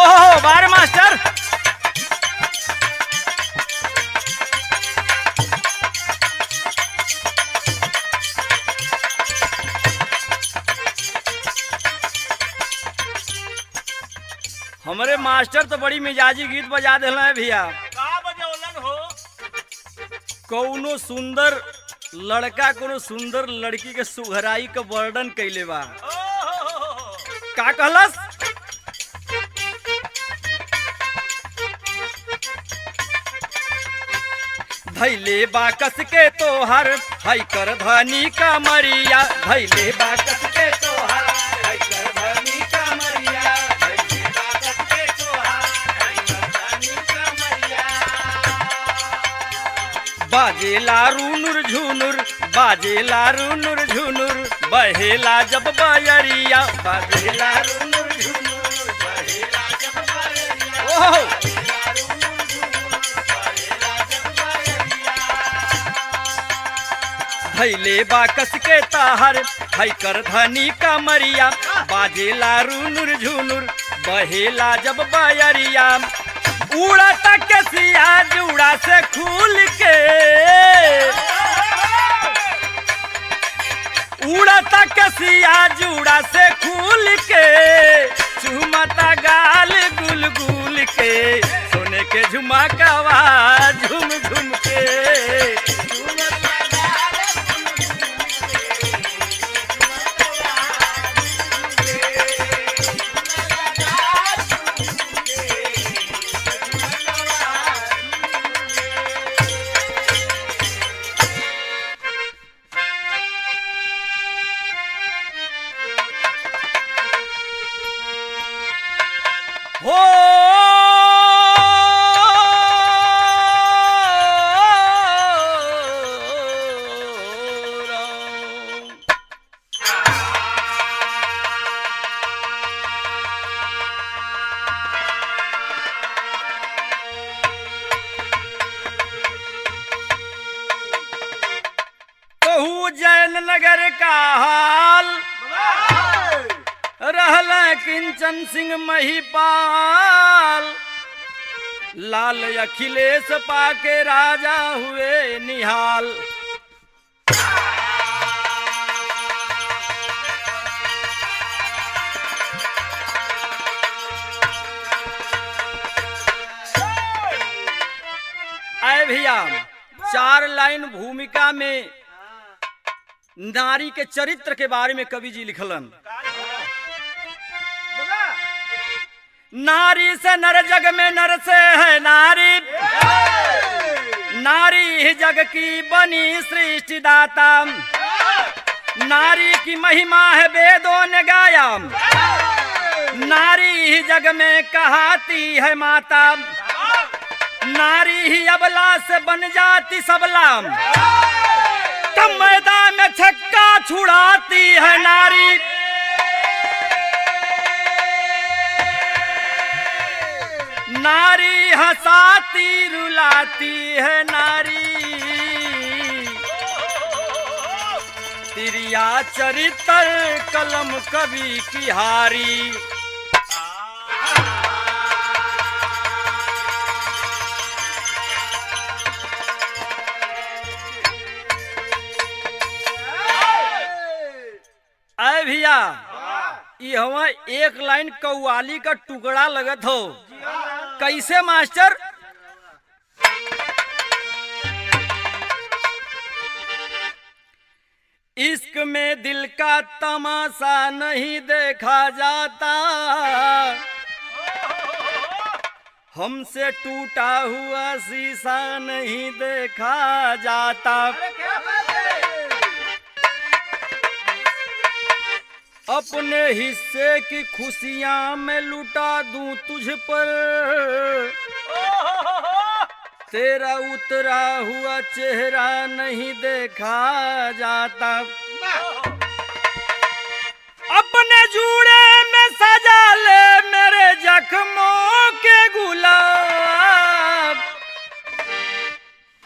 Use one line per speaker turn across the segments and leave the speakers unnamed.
ओहो बार मास्टर। हमारे मास्टर तो बड़ी मिजाजी गीत बजा दिल है भैया।
का बजौलन हो?
कौनो सुंदर लड़का कोनो सुंदर लड़की के सुघराई का वर्णन कैले बा।
ओहो,
का कहलस? धैले बाकस के तोहर हई कर धनी का मरिया, धैले बाकस के तोहर हई कर धनी का मरिया, धैले बाकस के तोहर हई कर धनी का मरिया। बाजेला रूनुर झुनुर, बाजेला रूनुर झुनुर, बहेला जब बयरिया, बाजेला रूनुर झुनुर, बहेला जब बयरिया। ओहो धैले बाकस के ताहर हई कर धनी का मरिया, बाजेला रूनुर झुनुर, बहेला जब बयरिया। उड़ा तक सिया जुड़ा से खुल के, उड़ा तक सिया जुड़ा से खुल के, चुमता गाल गुल गुल के, सोने के झुमकावा झुम झुम के। हो कहू जैन नगर का हाल, रहल किंचन सिंह महिपाल, लाल अखिलेश पाके राजा हुए निहाल। आए भैया 4 लाइन भूमिका में नारी के चरित्र के बारे में कवि जी लिखलन। नारी से नर जग में नर से है नारी, नारी ही जग की बनी सृष्टि दाता, नारी की महिमा है वेदों ने गाया, नारी ही जग में कहाती है माता, नारी ही अबला से बन जाती सबला, तब मैदान में छक्का छुड़ाती है नारी। नारी हंसाती रुलाती है नारी, तिरिया चरित्र कलम कवि की हारी। अरे भैया यहाँ 1 लाइन कव्वाली का टुकड़ा लगत हो। कैसे मास्टर? इश्क में दिल का तमाशा नहीं देखा जाता, हमसे टूटा हुआ शीशा नहीं देखा जाता। अपने हिस्से की खुशियां मैं लुटा दूं तुझ पर, तेरा उतरा हुआ चेहरा नहीं देखा जाता। अपने जूड़े में सजा ले मेरे जख्मों के गुलाब,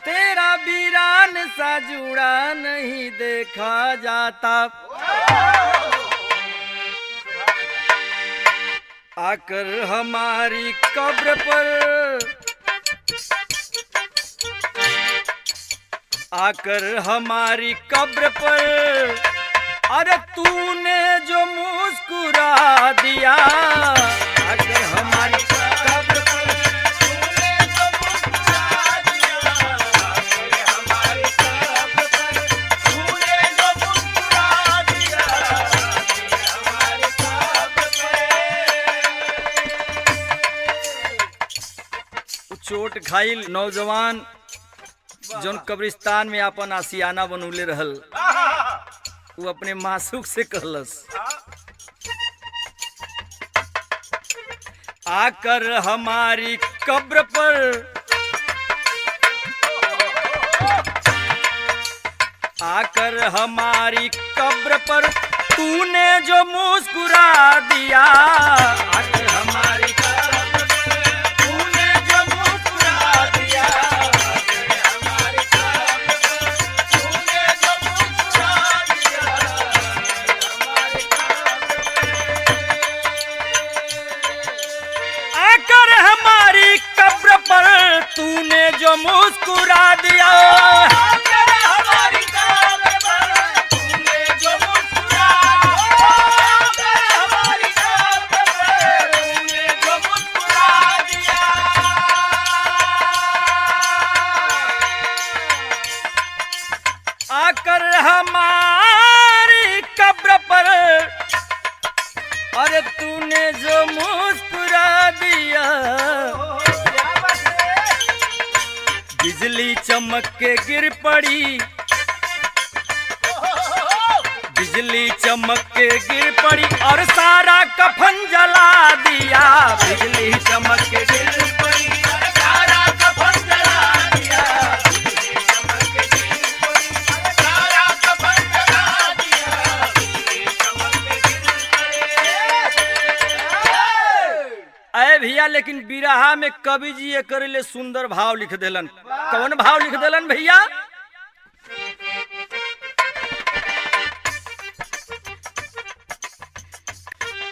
तेरा वीरान सा जूड़ा नहीं देखा जाता। आकर हमारी कब्र पर, आकर हमारी कब्र पर, अरे तूने जो मुस्कुरा दिया, आकर हमारी कब्र पर तूने जो मुस्कुरा दिया, आकर हमारी कब्र पर तूने जो मुस्कुरा दिया, आकर हमारी कब्र पर। चोट खाइल नौजवान जौन कब्रिस्तान में अपन आसियाना बनौले रहल, वो अपने मासूक से कहलस, आकर हमारी कब्र पर, आकर हमारी कब्र पर तूने जो मुस्कुरा दिया, आकर हमारी कब्र पर तूने जो मुस्कुरा दिया, तूने जो मुस्कुरा दिया, आकर हमारी कब्र पर तूने जो मुस्कुरा दिया, आकर हमारी कब्र पर तूने जो मुस्कुरा दिया। आकर हमारी कब्र पर अरे तूने जो मुस्कुरा दिया, बिजली चमक के गिर पड़ी, बिजली चमक के गिर पड़ी और सारा कफन जला दिया, बिजली चमक के गिर पड़ी और सारा कफन जला दिया, बिजली चमक के गिर पड़ी और सारा कफन जला दिया, बिजली चमक के गिर पड़ी। अरे भैया लेकिन बिरहा में कवि जी ये करे ले सुंदर भाव लिख देलन। कौन भाव लिख देलन भैया?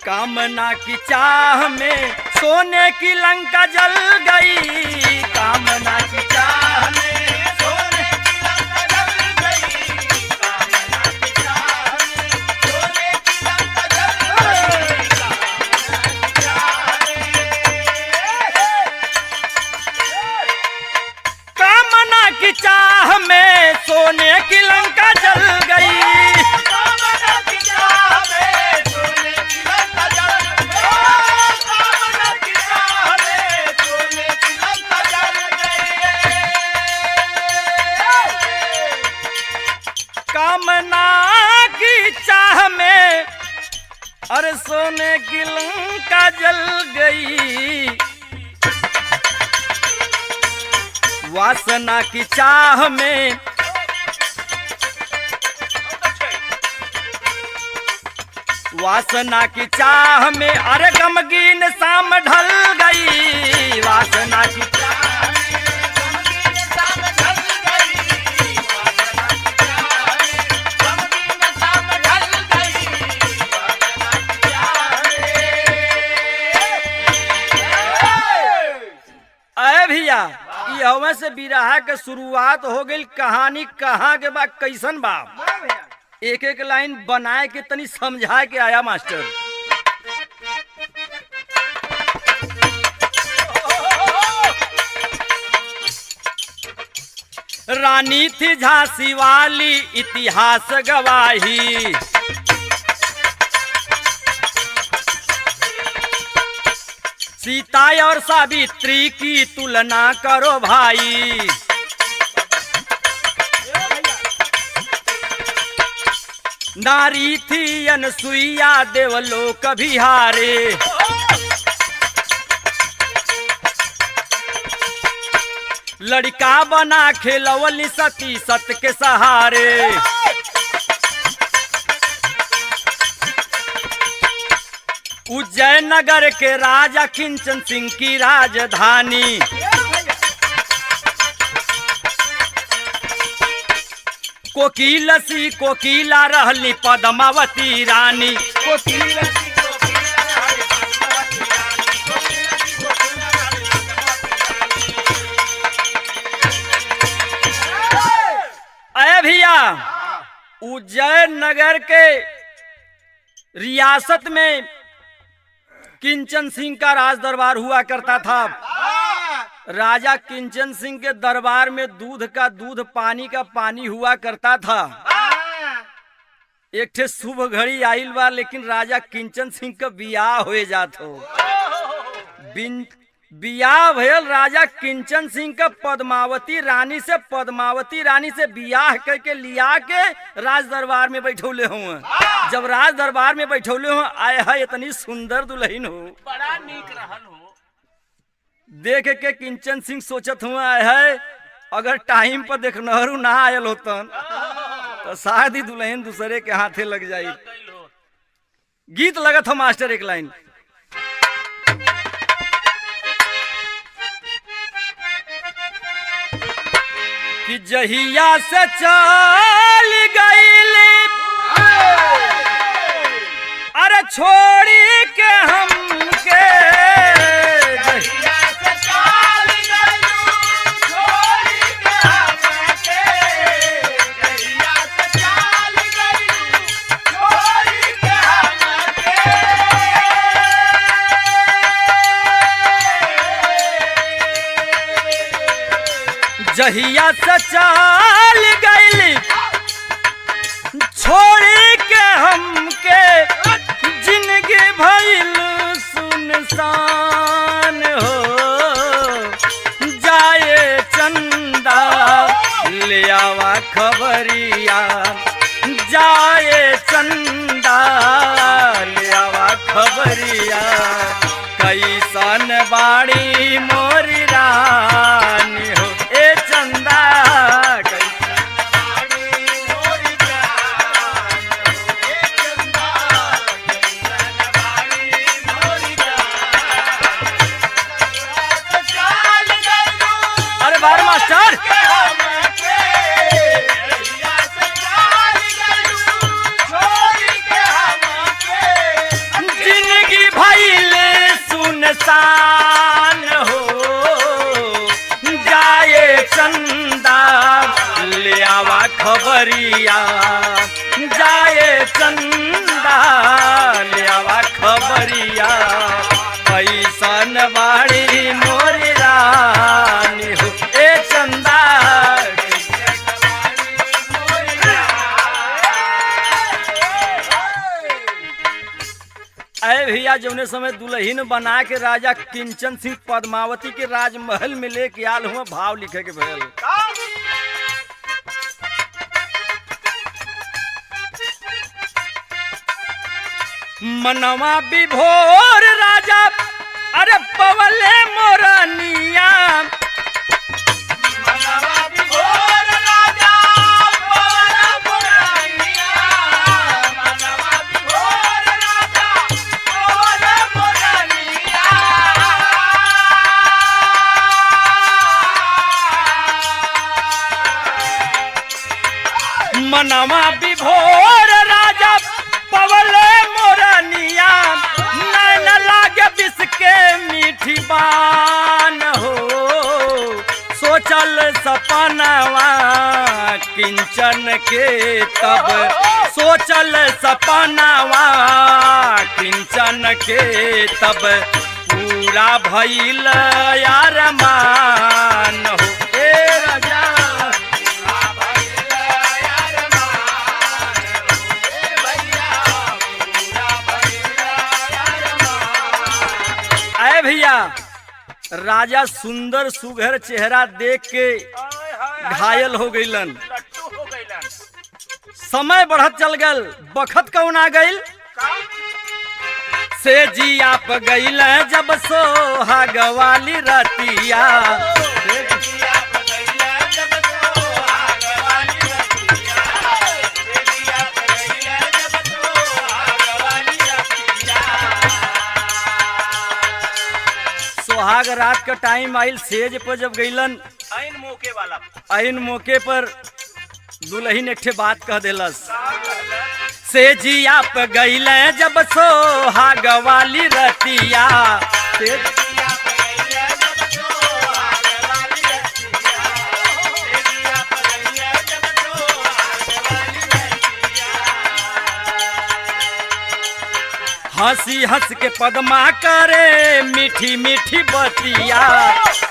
कामना की चाह में सोने की लंका जल गई, कामना की चाह में सोने की लंका जल गई, कामना की चाह में सोने की लंका जल गई, कामना की चाह में सोने की लंका जल गई, कामना की चाह में सोने की लंका जल गई, कामना की चाह में सोने की लंका जल गई, कामना की चाह में अरे सोने की लंका जल गई, वासना की चाह में वासना की चाह में अरे गमगीन शाम ढल गई, वासना की चाह में गमगीन शाम ढल गई, वासना की चाह में गमगीन शाम ढल गई, वासना की चाह में। अरे भैया ई हवा से बिरहा के शुरुआत हो गई, कहानी कहाँ के बा कैसन बा, एक एक लाइन बनाए के तनी समझा के आया मास्टर। रानी थी झांसी वाली इतिहास गवाही, सीता और सावित्री की तुलना करो भाई, नारी थी अनसुईया देवलोक बिहारे, लड़का बना खेलवली सती सत के सहारे, उज्जैन नगर के राजा किंचन सिंह की राजधानी, कोकिलसी कोकिला रहली पद्मावती रानी, कोकिलसी कोकिला रहली पद्मावती नगर के रियासत में किंचन सिंह का राज दरबार हुआ करता था। राजा किंचन सिंह के दरबार में दूध का दूध, पानी का पानी हुआ करता था। एक ठे शुभ घड़ी आइल बा, लेकिन राजा किंचन सिंह का बियाह हो जात हो। बियाह भयल राजा किंचन सिंह का पद्मावती रानी से बियाह करके लिया के राज दरबार में बैठौले हुए। जब राज दरबार में बैठौले हो, आए है इतनी सुंदर दुल्हन हो,
बड़ा नीक रहल हो।
देख के किंचन सिंह सोचत हुआ, आए है अगर टाइम पर देखनहरू ना आयल होतन तो शायद ही दुल्हन दूसरे के हाथे लग जाई। गीत लगत हो मास्टर एक लाइन, कि जहिया से चल गईली अरे छोड़ी के हमके,
जहिया से चल गइलू छोड़ी के हमके, जहिया से चल गइलू छोड़ी के हमके।
जहिया से चल गईली छोड़ी के हमके, जिंदगी भइल सुनसान हो। जाए चंदा ले आवा खबरिया, जाए चंदा ले आवा खबरिया, कैसन बाड़ी मोरी रानी हो। ए चंदा अरे बार मास्टर जिंदगी भइले सुनसान हो। जाए चंदा ले आवा खबरिया, जाए चंदा ले आवा खबरिया, कैसन बाड़ी मोरी रानी हो। ए चंदा अरे भैया, जौने समय दुल्हन बना के राजा किंचन सिंह पद्मावती के राजमहल में लेके आल हुआ, भाव लिखे के भयल, मनवा विभोर राजा अरे पवले मोरनिया,
मनवा विभोर राजा पवला मोरनिया, मनवा विभोर राजा पवला मोरनिया।
मनवा विभोर राजा पवले मोरनिया, नैन लागे बिस के मीठी बान हो। सोचल सपनवा किंचन के तब, सोचल सपनवा किंचन के तब, पूरा भइल यार मान हो। ए राजा भैया, राजा सुंदर सुघर चेहरा देख के घायल हो गईलन। समय बढ़त चल गल, बखत कौन आ गईल, से जिया प गईल जब सोहाग वाली रतिया। सुहाग रात का टाइम आइल, सेज पर जब गईलन, ऐन मौके पर दुल्हन एक ठे बात कह देलस, से जिया पे गईल जब सोहाग वाली रतिया। हंसी हंस के पदमा करे मीठी मीठी बतिया,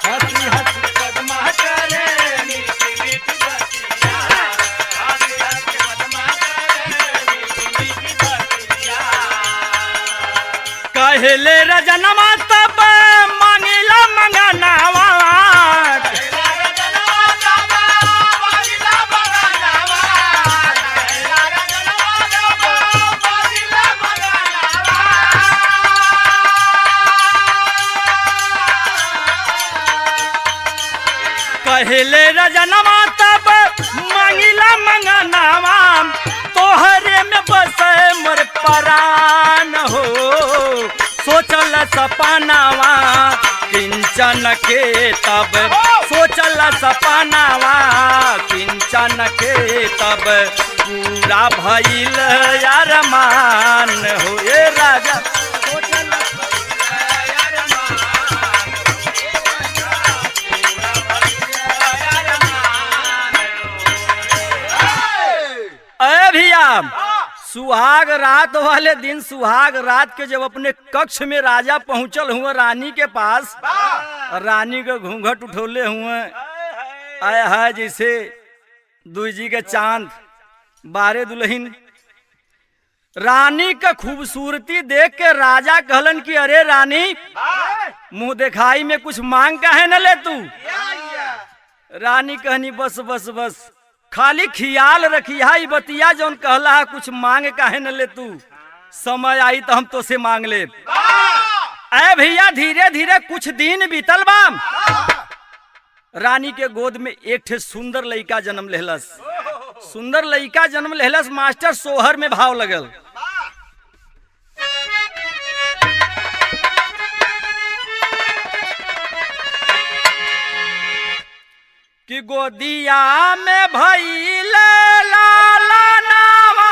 हंसी हंस के पदमा करे मीठी मीठी बतिया, हंसी हंस के पदमा करे मीठी मीठी बतिया। कहले रजनमा तब मांगिला मंगनावा, कहले रजनमा तब मांगिला मंगनावा, तोहरे में बसे मोर परान हो। सोचल सपनावा किंचन के तब, सोचल सपनावा किंचन के तब, पूरा भइल अरमान हो। ए राजा भैया, सुहाग रात वाले दिन, सुहाग रात के जब अपने कक्ष में राजा पहुंचल हुए रानी के पास, रानी के घूंघट उठौले हुए, आया है जैसे दुई जी के चांद बारे दुल्हन। रानी का खूबसूरती देख के राजा कहलन कि अरे रानी, मुंह दिखाई में कुछ मांग काहे न ले तू। रानी कहनी बस बस बस, खाली ख्याल रखिया बतिया जौन कहला है, कुछ मांग काहे न ले तू, समय आई तो हम तो से मांग ले। ऐ भैया धीरे धीरे कुछ दिन बीतल बा, रानी के गोद में एक ठे सुंदर लड़का जन्म लेहलस। सुंदर लड़का जन्म लेहलस, मास्टर सोहर में भाव लगल। कि गोदिया में भइल लाला नावा,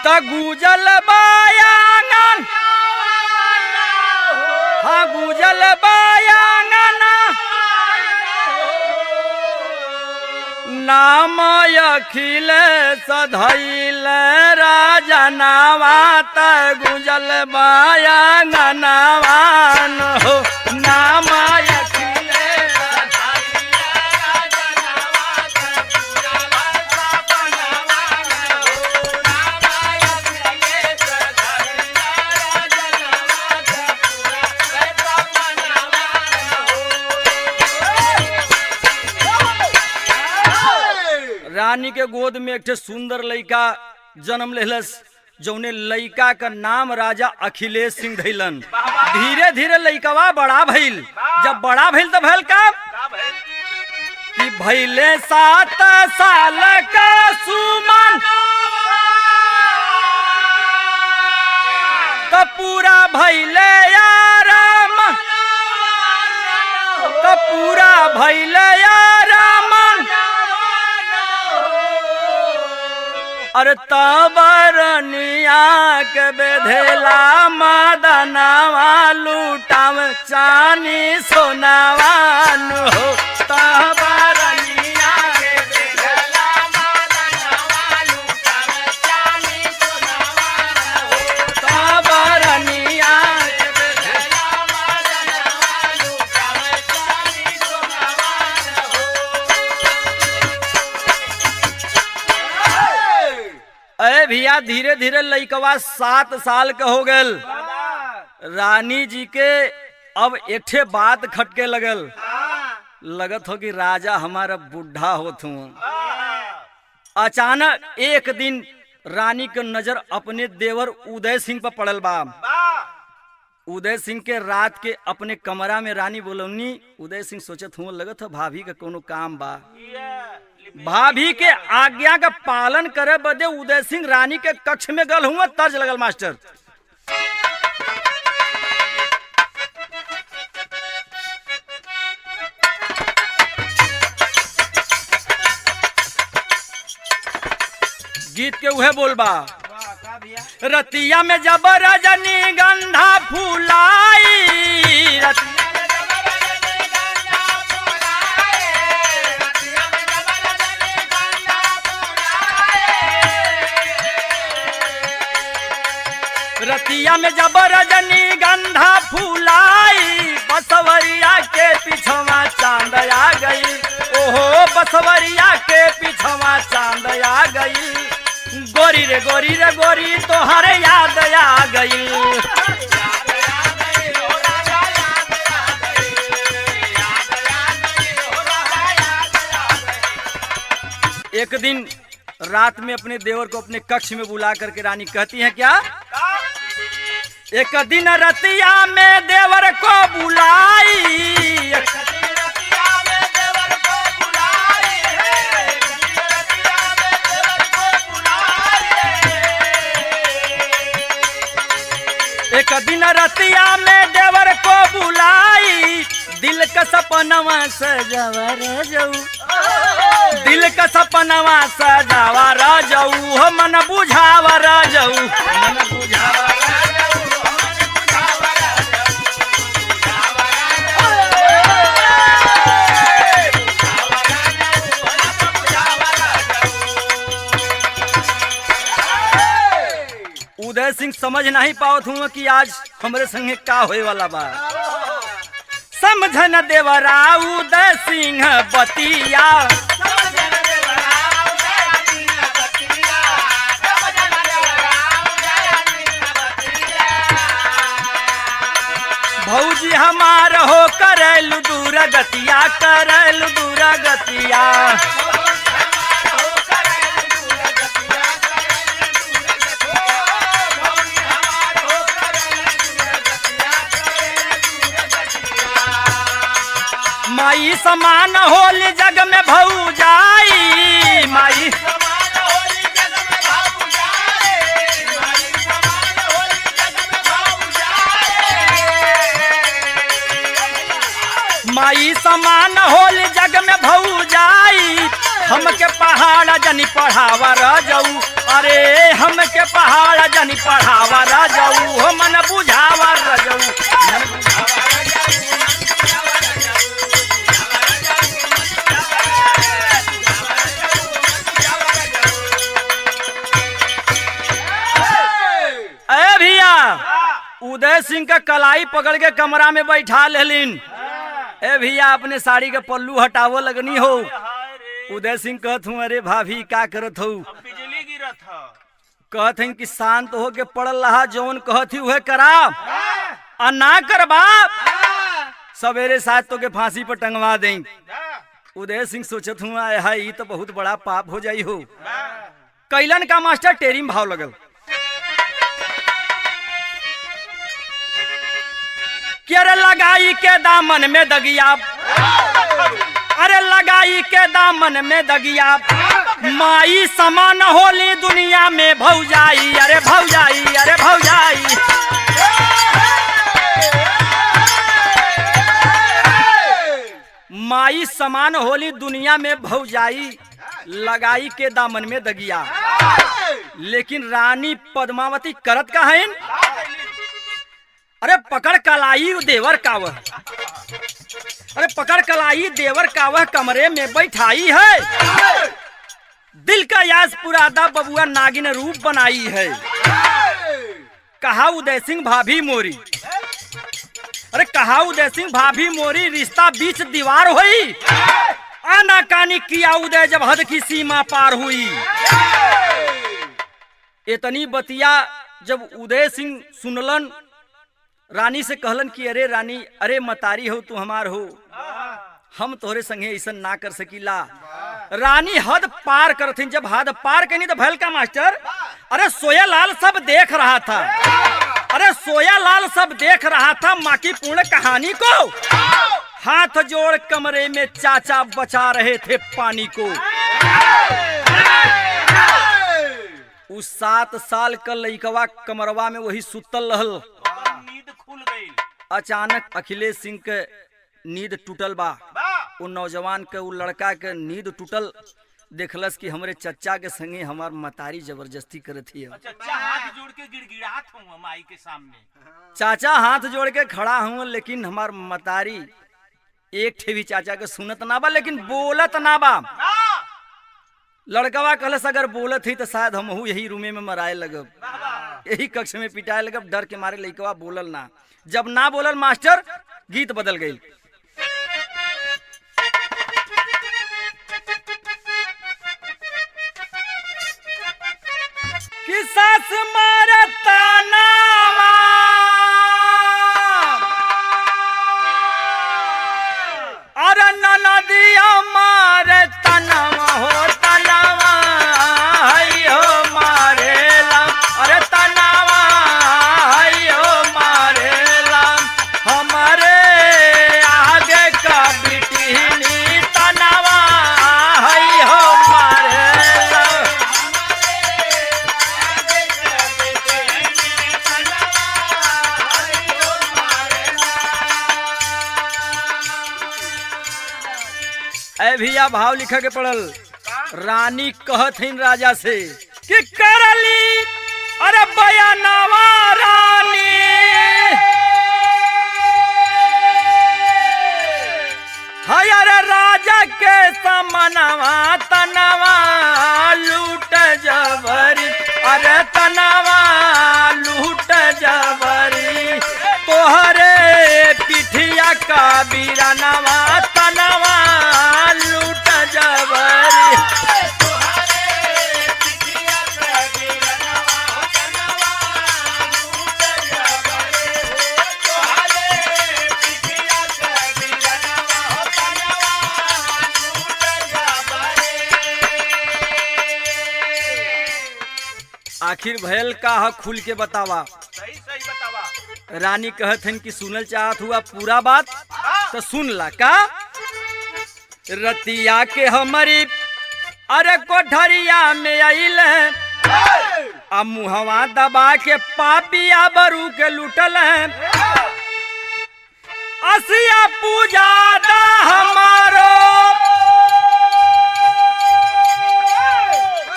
त गुजल बायांगन, हाँ गुजल बायांगन, नाम अखिल सधैल राजनावा, त गुजल बायांगनवान हो। नाम अखिल सधैल राजनावा, त गुजल सपनवान हो। नाम अखिल सधैल राजनावा, त गुजल सपनवान हो। रानी के गोद में एक ठे सुंदर लड़का जन्म लेहलस, जौने लड़का का नाम राजा अखिलेश सिंह धैलन। धीरे धीरे लड़कवा बड़ा भइल, जब बड़ा भइल तो भइल का कि भइले 7 साल का सुमन, तो पूरा भइले आराम, तो पूरा भइले आराम। अरे तबरनिया के बेधेला मदनवा, लूटाव चानी सोनावान हो। तबरनिया के बेधेला मदनवा, लूटाव चानी सोनावान हो। तबरनिया के बेधेला मदनवा, लूटाव चानी सोनावान हो। अरे भैया धीरे धीरे लड़कवा 7 साल का हो गल। रानी जी के अब एक ठे बात खटके लगल, लगत हो कि राजा हमारा बुढ़ा होत हूँ। अचानक एक दिन रानी के नजर अपने देवर उदय सिंह पर पड़ल बा। उदय सिंह के रात के अपने कमरा में रानी बोलौनी। उदय सिंह सोचत हूँ लगत हो भाभी का कोनो काम बा। भाभी के आज्ञा का पालन करे बदे उदय सिंह रानी के कक्ष में गल हुआ। तर्ज लगल मास्टर, गीत के उहे बोलबा। रतिया में जब रजनी गंधा फूलाई, रतिया में जब रजनी गंधा फूलाई बसवरिया के पिछवा चांद आ गई। ओहो बसवरिया के पिछवा चांद आ गई। गोरी रे गोरी रे गोरी तोहरे याद आ गई। एक दिन रात में अपने देवर को अपने कक्ष में बुला करके रानी कहती है क्या, एक दिन रतिया में देवर को बुलाई। एक दिन रतिया में देवर को बुलाई। दिल का सपनवा सजावा रजऊ, दिल का सपनवा सजावा रजऊ, हो मन बुझावा रजऊ, मन बुझावा उदय सिंह समझ नहीं पावत हूँ कि आज हमरे संगे का होए वाला बा। समझन देवरा उदय सिंह बतिया, भौजी हमार हो करैलु दूर गतिया, करैलु दूर गतिया। माई समान होली जग में भौजाई, माई समान होली जग में भौजाई, माई समान होली जग में भौजाई, माई समान होली जग में भौजाई। हमके पहाड़ जनी पढ़ावा रजऊ, अरे हमके पहाड़ जनी पढ़ावा रजऊ, हो मन बुझावा रजऊ, मन बुझावा उदय सिंह का कलाई पकड़ के कमरा में बैठा लेलिन। ए भैया अपने साड़ी के पल्लू हटावो लगनी हो। उदय सिंह कहत हूँ अरे भाभी का करत हो,
बिजली गिरत ह।
कहत हैं कि शांत हो के पड़ल रहा, जौन कहत ही वह करा आ ना कर बाप सवेरे साथ तो के फांसी पर टंगवा दें। उदय सिंह सोचत हूँ आए हाय ये तो बहुत बड़ा पाप हो जाई हो। कैलन का मास्टर टेरिम भाव लगल, अरे लगाई के दामन में दगिया, अरे लगाई के दामन में दगिया, माई समान होली दुनिया में भौजाई, अरे भौजाई, अरे भौजाई। माई समान होली दुनिया में भौजाई, लगाई के दामन में दगिया। लेकिन रानी पद्मावती करत का है, अरे पकड़ कलाई देवर का वह, अरे पकड़ कलाई देवर का वह कमरे में बैठाई है। दिल का यास पुरादा बबुआ नागिन रूप बनाई है। कहा उदय सिंह भाभी मोरी, अरे कहा उदय सिंह भाभी मोरी, रिश्ता बीच दीवार हुई। आनाकानी किया उदय जब हद की सीमा पार हुई। इतनी बतिया जब उदय सिंह सुनलन, रानी से कहलन कि अरे रानी, अरे मतारी हो तू हमार हो, हम तोहरे संगे ऐसा ना कर सकीला। रानी हद पार करथिन, जब हद पार कनी तो भैल का मास्टर, अरे सोयालाल सब देख रहा था, अरे सोयालाल सब देख रहा था माँ की पूर्ण कहानी को। हाथ जोड़ कमरे में चाचा बचा रहे थे पानी को। उस 7 साल का लइकवा कमरवा में वही सुतल रहल।
नींद खुल गई।
अचानक अखिलेश सिंह के नींद टूटल बा। वो नौजवान के, वो लड़का के नींद टूटल, देखलस कि हमरे चच्चा के संगे हमार मतारी जबरदस्ती करत ही।
चाचा हाथ जोड़ के गिड़गिड़ात हूँ माई के सामने।
चाचा हाथ जोड़ के खड़ा हूँ, लेकिन हमार मतारी एक ठे भी चाचा के सुनत ना बा, लेकिन बोलत ना बा। लड़कवा कहलस अगर बोलत ही तो शायद हमहू यही रूमे में मराए लगब। यही कक्ष में पिटाए लगा, डर के मारे लइकवा बोलल ना। जब ना बोलल मास्टर, गीत बदल गई। कि सास मारे तानावा, अरे ननदिया मारे तनावा हो तनावा, हो मारेला, अरे तनावा हो मारेला, हमारे आगे का बिटिनी तनावा हो मारेला। ऐ भैया भाव लिखा के पड़ल। रानी कहत हिन राजा से कि करली अरे बयानवा रानी, हाय अरे राजा के समनवा तनवा लूट जबरी, अरे तनवा लूट जबरी, तोहरे पिठिया का बीरानवा तनवा लूट जबरी। आखिर भयल का ह खुल के बतावा।
सही सही बतावा।
रानी कहत हन कि सुनल चाहत हुआ पूरा बात, तो सुन ला का। रतिया के हमारी अरे कोठरिया में आइल, आ मुहवा दबा के पापिया बरू के लुटल है, असिया पूजा दा हमारो,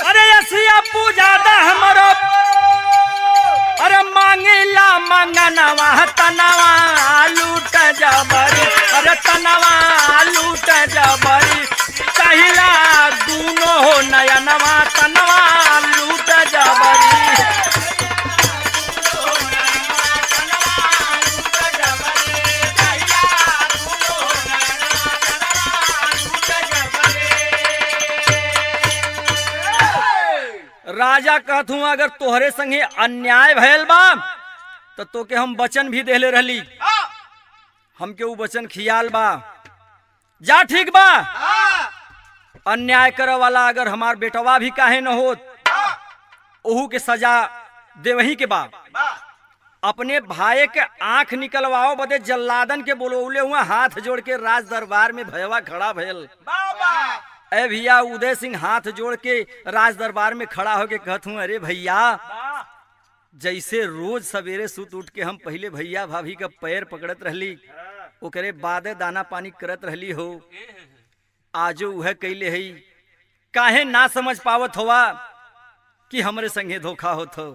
अरे असिया पूजा दा हमारो, अरे मांगिला मंगनवा तनवा लूट जबरी, अरे तनवा लूट जबरी, कहिला दूनो हो नयनवा तनवा लूट जबरी। राजा कहत हूँ अगर तोहरे संगे अन्याय भयल बा तो तोके हम वचन भी देले रहली, हमके ऊ वचन खियाल बा, जा ठीक बा। अन्याय करे वाला अगर हमार बेटवा भी काहे न होत, ओहू के सजा देवही के बा। अपने भाई के आंख निकलवाओ बदे जल्लादन के बोलौले हुआ, हाथ जोड़ के राज दरबार में भयवा खड़ा भयल। ए भैया उदय सिंह हाथ जोड़ के राज दरबार में खड़ा होके कहत हूँ, अरे भैया जैसे रोज सवेरे सुत उठ के हम पहले भैया भाभी का पैर पकड़त रहली, ओकरे बादे दाना पानी करत रहली हो, आजो वह कैले है। काहे ना समझ पावत होवा कि हमरे संगे धोखा होत हो।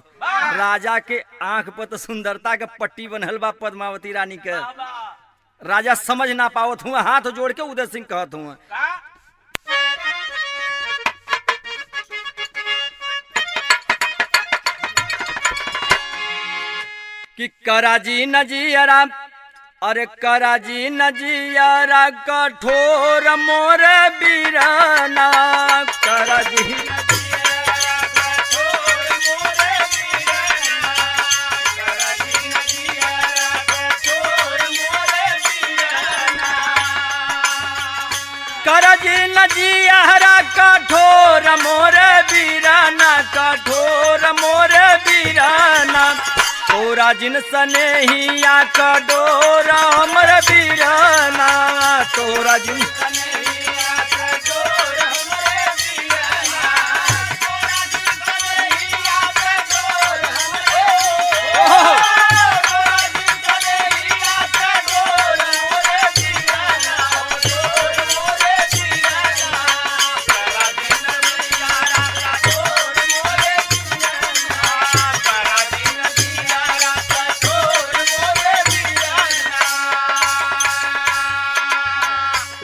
राजा के आंख पर तो सुंदरता के पट्टी बनल बा पद्मावती रानी के, राजा समझ ना पावत हुआ, हाथ जोड़ के उदय सिंह कहत हुआ कि कराजी नजियरा, अरे कराजी नजियरा कठोर मोर बीराना, कराजी कराजी नजियरा कठोर मोर बीराना, कठोर मोर बीराना, तोरा जिन सने ही आ कडोरा हमर बीराना, तोरा जिन सने ही आ कडोरा हमर बीराना, तोरा जिन सने ही आ कडोरा हमर, तोरा जिन सने ही आ कडोरा हमर बीराना, कडोरा मोरे बीराना, तोरा जिन नजियारा कडोरा मोरे बीराना, तोरा जिन नजियारा कडोरा मोरे बीराना।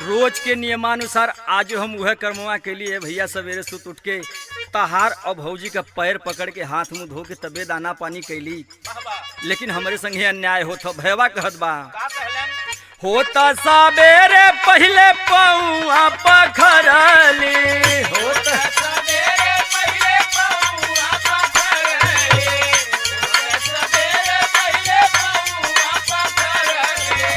रोज के नियमानुसार आज हम वह कर्मवा के लिए भैया सवेरे सुत उठ के तहार और भौजी का पैर पकड़ के हाथ मुंह धो के तबे दाना पानी कैली, लेकिन हमारे संगे अन्याय होता। भैया कहत बा होता सबेरे पहले पौआ पखरली, होता सबेरे पहले पौआ पखरली, सबेरे पहले पौआ पखरली।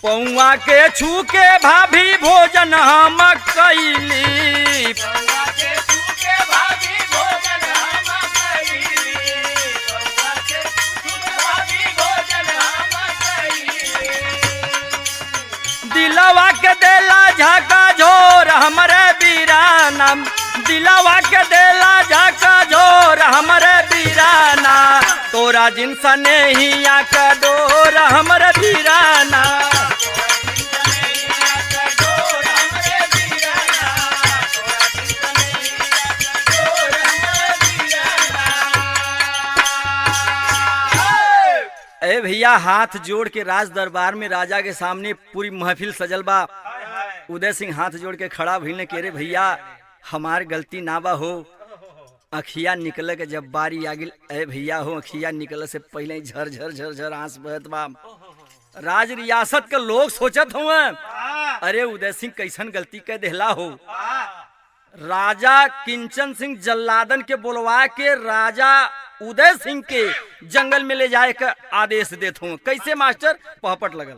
पौआ के छू के भाभी भोजन हम कैली, पौआ के छू के भाभी भोजन हम कैली, पौआ के छू के भाभी भोजन हम कैली। दिलवा के देला झाका झोर हमरे बीराना, दिलवा के देला झाका झोर हमरे बीराना, तोरा जिनसा नेहिया का डोर हमरे बीराना। ए भैया हाथ जोड़ के राज दरबार में राजा के सामने पूरी महफिल सजल बा। उदय सिंह हाथ जोड़ के खड़ा भइल के रे भैया हमार गलती ना बा हो, अखिया निकले के जब बारी आ गिल, ए भैया हो अखिया निकले से पहले ही झर झर झर झर आंस बहत बा। राज रियासत के लोग सोचत हुए अरे उदय सिंह कैसन गलती कह देहला हो। राजा किंचन सिंह जल्लादन के बोलवा के राजा उदय सिंह के जंगल में ले जाए का आदेश देत हूँ। कैसे मास्टर पहपट लगल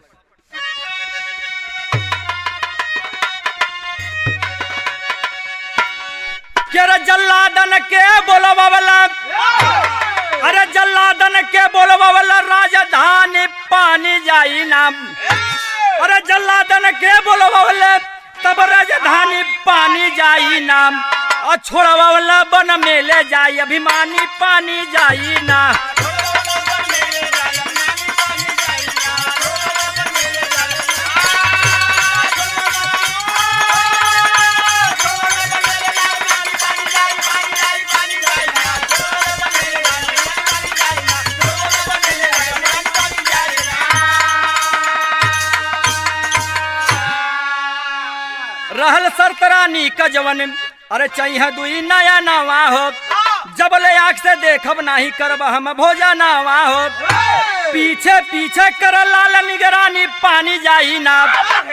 के जल्लादन के बोलवावला, अरे जल्लादन के बोलवावला राजधानी पानी जाई नाम, अरे जल्लादन के बोलवावला तब राजधानी पानी जाई नाम, और छोड़वावला बन में ले जाई अभिमानी पानी जाई ना। रहल सरतरानी का जवन, अरे चाहिए दुई नया नवा हो, जब ले आँख से देखब नाही करब हम भोजा नवा हो, पीछे पीछे कर लाल निगरानी पानी जाई ना,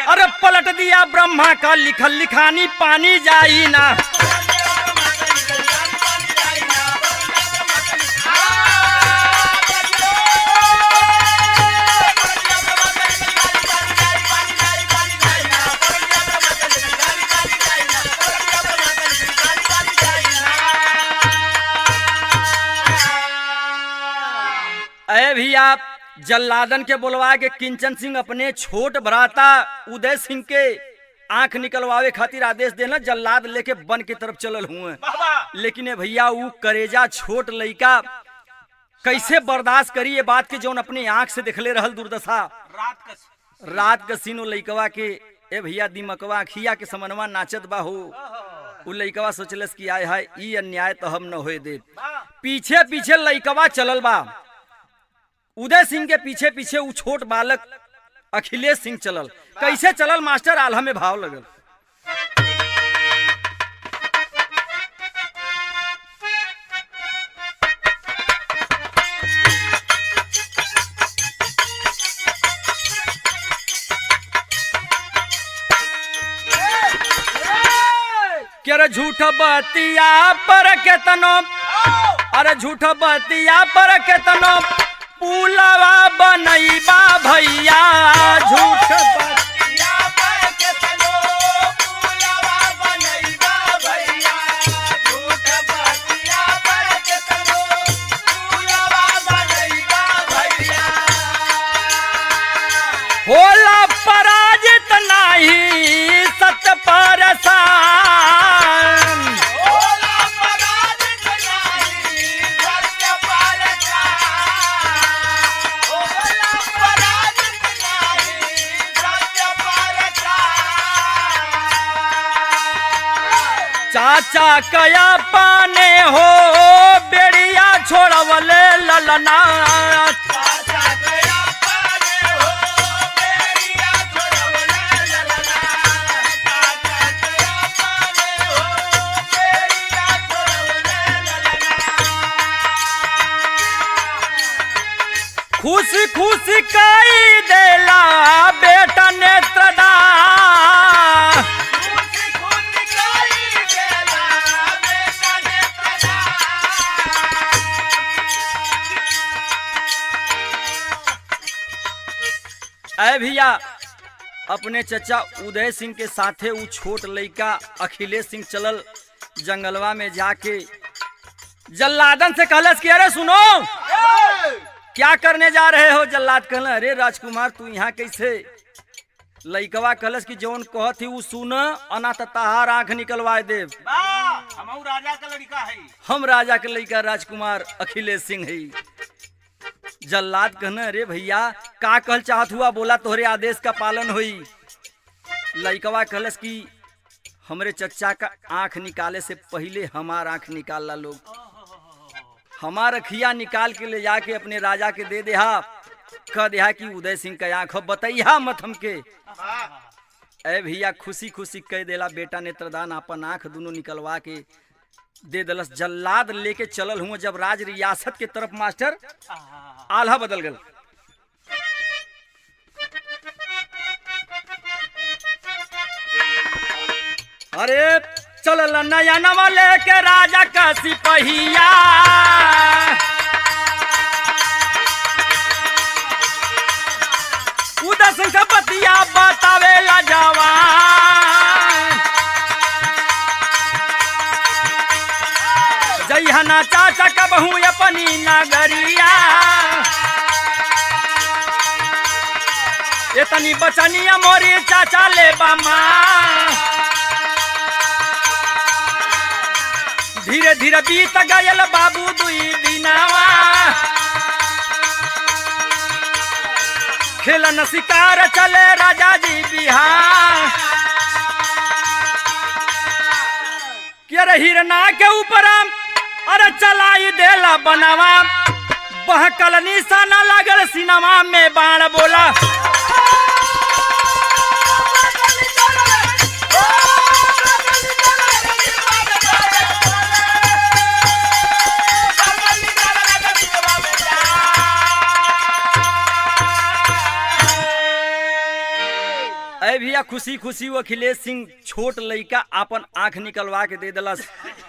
अरे पलट दिया ब्रह्मा का लिखल लिखानी पानी जाई ना। अरे भैया जल्लादन के बोलवा के किंचन सिंह अपने छोट भ्राता उदय सिंह के आंख निकलवावे खातिर आदेश देना, जल्लाद लेके वन की तरफ चलल हुए। लेकिन भैया वो करेजा छोट लड़का कैसे बर्दाश्त करी ये बात के जौन अपने आंख से देखले रहल दुर्दशा। रात का सीन लड़कवा के ए भैया दिमकवा खिया के समनवा नाचत बा हो। उ लड़कवा सोचलस कि आय हाय ई अन्याय तो हम न होए दे। पीछे पीछे लड़कवा चलल बा, उदय सिंह के पीछे पीछे वो छोट बालक अखिलेश सिंह चलल। कैसे चलल मास्टर आल्हा में भाव लगल। क्या झूठ बतिया पर केतनो, अरे झूठ बतिया पर केतनो पुलवा बनैबा भैया, झूठ बतिया पर केतनो पुलवा बनैबा भैया, झूठ बतिया पर केतनो पुलवा बनैबा भैया। होला पराजित नाही सत्य परसान, चाचा कया पाने हो बेड़िया छोड़वले ललना, चाचा कया पाने हो बेड़िया छोड़वले ललना, चाचा खुशी खुशी कई देला बेटा नेत्रदान। ऐ भैया अपने चचा उदय सिंह के साथे उ छोट लड़का अखिलेश सिंह चलल जंगलवा में जाके जल्लादन से कहलस कि अरे सुनो क्या करने जा रहे हो। जल्लाद कहल अरे राजकुमार तू यहाँ कैसे। लइकवा कहलस कि जौन कहत ही उ सुन अना तहार आंख निकलवा देव।
हम राजा का लड़का है।
हम राजा के लड़का राजकुमार अखिलेश सिंह है। जल्लाद कहना अरे भैया का कहल चाहत हुआ बोला तोहरे आदेश का पालन हुई। लइकवा कहलस कि हमरे चचा का आंख निकाले से पहले हमार आंख निकाल ला लोग। हमार अखिया निकाल के ले जाके अपने राजा के दे देहा, कह देहा कि उदय सिंह का आंख बतैया मत हमके। ऐ भैया खुशी खुशी कह देला बेटा नेत्रदान अपन आंख दोनों निकलवा के दे दलस। जल्लाद लेके चलल हुआ जब राज रियासत के तरफ मास्टर आल्हा बदल गल। अरे चलल नया नवा लेके राजा का सिपहिया। उदय सिंह से बतिया बतावेला जवान। जइहना चाचा कबहू अपनी नगरिया। इतनी बचनिया मोरी चाचा ले बामा। धीरे धीरे बीत गयल बाबू दुई दिनावा। खेलन शिकार चले राजा जी बिहार। के हिरना के ऊपर अरे चलाई देला बनावा। बहकल निशाना लागल सिनेमा में बाण बोला। ऐ भैया खुशी खुशी वो अखिलेश सिंह छोट लड़का अपन आंख निकलवा के दे दलस।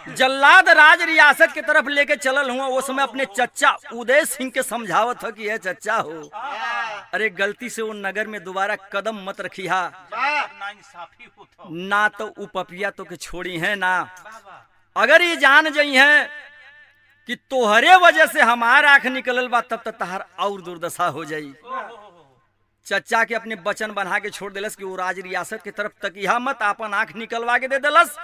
जल्लाद राज रियासत के तरफ लेके चलल हुआ। वो समय अपने चचा उदय सिंह के समझावत हो कि ये चचा हो अरे गलती से वो नगर में दोबारा कदम मत रखिहा, ना तो उ पपिया तो के छोड़ी है ना। अगर ये जान जाई है कि तोहरे वजह से हमार आंख निकलल बा तब तक तहार और दुर्दशा हो जाई। चचा के अपने बचन बना के छोड़ देलस कि वो राज रियासत के तरफ तक यह मत अपन आंख निकलवा के दे देलस।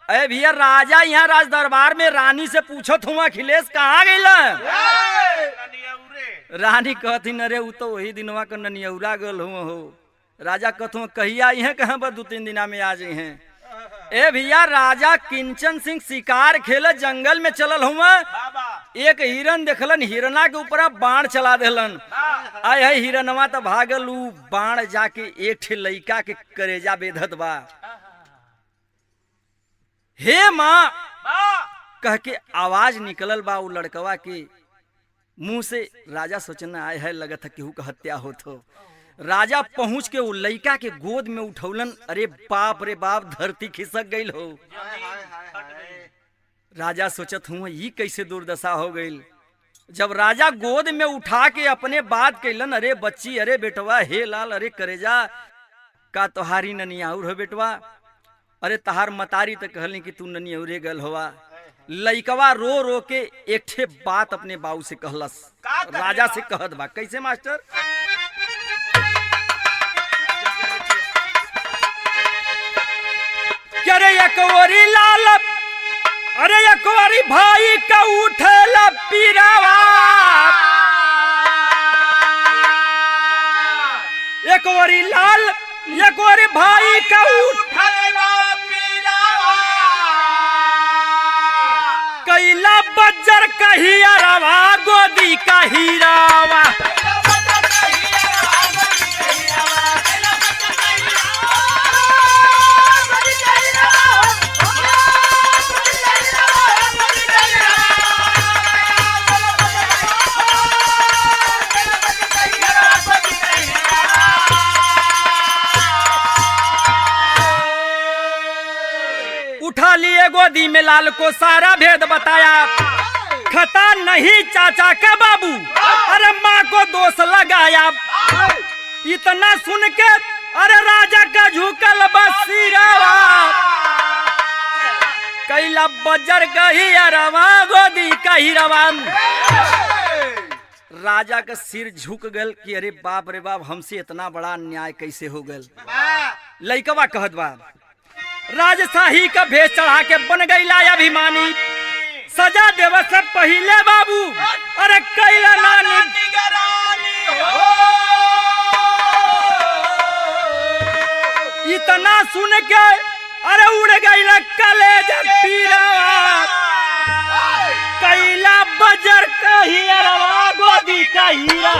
अरे भैया राजा यहाँ राज दरबार में रानी से पूछत हुआ अखिलेश कहाँ गइल। रानी कहती अरे उ तो वही दिनवा का ननियौरा गल हो। राजा कहत कहिया आई है कहाँ पर 2-3 दिना में आ जाए हैं। ए भैया राजा किंचन सिंह शिकार खेल जंगल में चलल हुआ। एक हिरन देखलन, हिरना के ऊपर बाण चला देलन। आय है हिरनवा तो भागल, उ बाण जाके एक ठे लइका के करेजा बेधत बा। हे माँ कह के आवाज निकलल बा उ लड़कवा के मुंह से। राजा सोचना आय है लगत है केहू का हत्या होत हो। राजा पहुंच के उ लइका के गोद में उठौलन। अरे बाप रे बाप धरती खिसक गईल हो। राजा सोचत हुआ ये कैसे दुर्दशा हो गई। जब राजा गोद में उठा के अपने बात कैलन अरे बच्ची अरे बेटवा हे लाल अरे करेजा का तोहारी ननियाउर हो बेटवा। अरे तहार मतारी तो कहली कि तू ननियौरे गल होवा। लइकवा रो रो के एक ठे बात अपने बाबू से कहलस। राजा से कहत बा कैसे मास्टर। अरे यकवरी लाल अरे यकवरी भाई का उठेला पीरावा। यकवरी लाल यकवरी भाई का उठेला पीरावा। कैला बज्जर कही अरवा गोदी का हीरावा। लाल को सारा भेद बताया। खता नहीं चाचा का बाबू, अरे माँ को दोष लगाया। इतना सुन के अरे राजा का झुकल बसीरावा, कैला बजर गही अरवा गोदी कही रवा। राजा का सिर झुक गल कि अरे बाप रे बाप, हमसे इतना बड़ा अन्याय कैसे हो गल। लइकवा कहत बा, राजशाही का भेष चढ़ा के बन गईला अभिमानी, सजा देव से पहले बाबू अरे कैला नानी। इतना सुन के अरे उड़ गईला कलेज पीरा, कैला बजर कही अरवा गोदी कहीरा।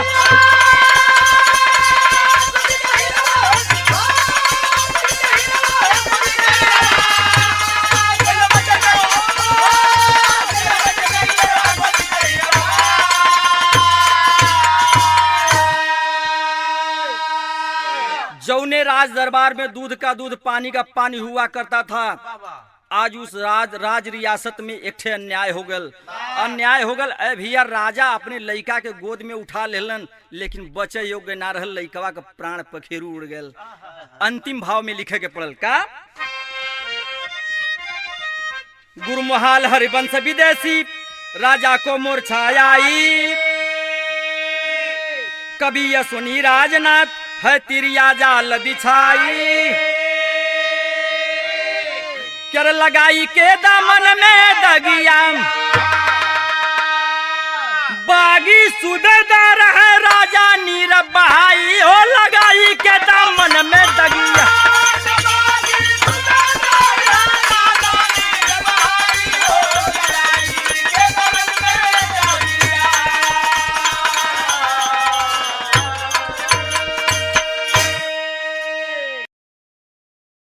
जौने राज दरबार में दूध का दूध पानी का पानी हुआ करता था, आज उस राज रियासत में एक ठे अन्याय हो गल। अन्याय हो गल भैया, राजा अपने लइका के गोद में उठा लेलन, लेकिन बचे योग्य ना रहल, लइकवा का प्राण पखेरु उड़ गल। अंतिम भाव में लिखे के पड़ल का, गुरमुहाल हरिवंश विदेशी राजा को मूर्छाई, कभी यशोनी राजनाथ है तिरिया जाल बिछाई। कर लगाई के दामन में दगिया, बागी सुबेदार है राजा नीर बहाई, हो लगाई के दामन में दगिया।